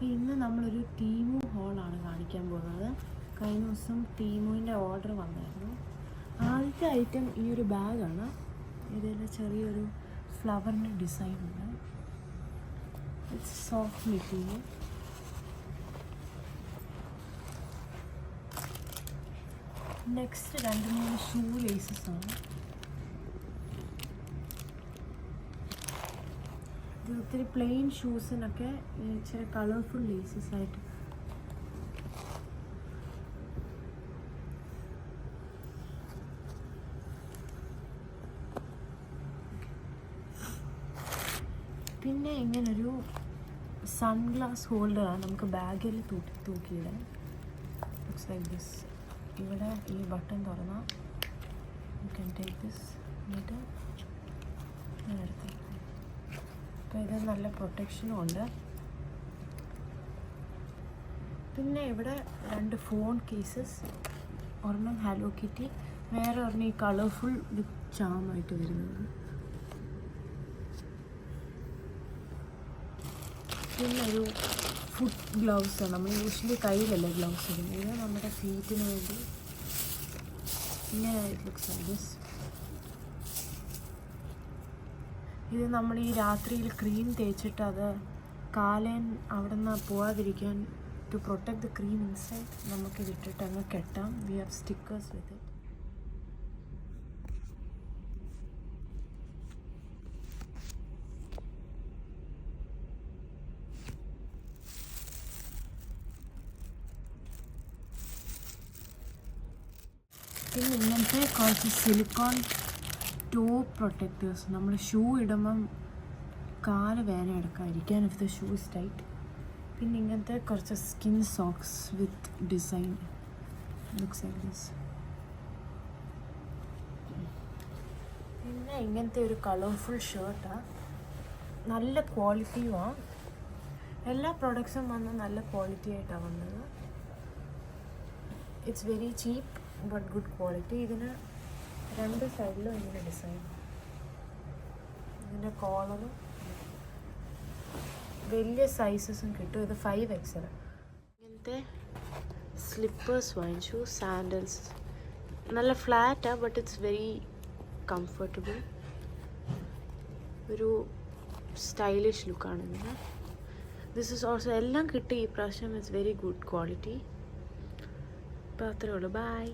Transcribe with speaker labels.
Speaker 1: ഇന്ന് നമ്മളൊരു ടീമു ഹോളാണ് കാണിക്കാൻ പോകുന്നത്. കഴിഞ്ഞ ദിവസം ടീമുവിൻ്റെ ഓർഡർ വന്നായിരുന്നു. ആദ്യത്തെ ഐറ്റം ഈ ഒരു ബാഗാണ്. ഇതിൽ ചെറിയൊരു ഫ്ലവറിൻ്റെ ഡിസൈനുണ്ട്. It's soft material. Next 2-3 shoe laces ആണ്. ഇത് ഒത്തിരി പ്ലെയിൻ ഷൂസിനൊക്കെ ഇച്ചിരി കളർഫുൾ ലേസസ് ആയിട്ട്. പിന്നെ ഇങ്ങനൊരു സൺഗ്ലാസ് ഹോൾഡറാണ്, നമുക്ക് ബാഗിൽ തൂക്കിയിടാൻ. Looks like this. ഇവിടെ ഈ ബട്ടൺ തുറന്നാൽ യു ക്യാൻ ടേക്ക് ദിസ്. എന്നിട്ട് ഞാൻ എടുത്തേക്കും. അപ്പോൾ ഇത് നല്ല പ്രൊട്ടക്ഷനും ഉണ്ട്. പിന്നെ ഇവിടെ 2 ഫോൺ കേസസ്, ഒരെണ്ണം ഹലോ കിറ്റി, വേറെ ഒരെണ്ണം ഈ കളർഫുൾ വിത്ത് ചാമായിട്ട് വരുന്നത്. പിന്നെ ഒരു ഫുഡ് ഗ്ലൗസ്. നമ്മൾ യൂഷ്വലി കയ്യിലല്ലേ ഗ്ലൗസ് ഇടുന്നത്. ഇത് നമ്മുടെ ഫീറ്റിന് വേണ്ടി. ഇങ്ങനെ ലുക്സ് ലൈക്ക് ദിസ്. ഇത് നമ്മൾ ഈ രാത്രിയിൽ ക്രീം തേച്ചിട്ട് അത് കാലേൻ അവിടെ നിന്ന് പോകാതിരിക്കാൻ, to protect the cream inside, നമുക്കിത് ഇട്ടിട്ട് അങ്ങ് കെട്ടാം. We have stickers with it. പിന്നെ ഇങ്ങനത്തെ കുറച്ച് സിലിക്കോൺ ടോ പ്രൊട്ടക്റ്റേഴ്സ്. നമ്മൾ ഷൂ ഇടുമ്പം കാല് വേദന എടുക്കാതിരിക്കാൻ, if the shoe is tight. പിന്നെ ഇങ്ങനത്തെ കുറച്ച് skin socks with design. Looks like this. പിന്നെ ഇങ്ങനത്തെ ഒരു കളർഫുൾ ഷർട്ടാണ്. നല്ല ക്വാളിറ്റിയുമാണ്. എല്ലാ പ്രൊഡക്ട്സും വന്ന് നല്ല ക്വാളിറ്റി ആയിട്ടാണ് വന്നത്. It's very cheap but good quality. ഇതിന് 2 സൈഡിലും ഇങ്ങനെ ഡിസൈൻ. ഇതിൻ്റെ കോളറും വലിയ സൈസസും കിട്ടും. ഇത് 5XL. ഇങ്ങനത്തെ സ്ലിപ്പേഴ്സ് വാങ്ങിച്ചു, സാൻഡൽസ്. നല്ല ഫ്ലാറ്റാണ് ബട്ട് ഇറ്റ്സ് വെരി കംഫർട്ടബിൾ. ഒരു സ്റ്റൈലിഷ് ലുക്കാണ് ഇതിന്. ദിസ് ഇസ് ഓൾസോ എല്ലാം കിട്ടി ഈ പ്രാവശ്യം. It's very good quality. അപ്പോൾ അത്രേ ഉള്ളൂ. ബൈ.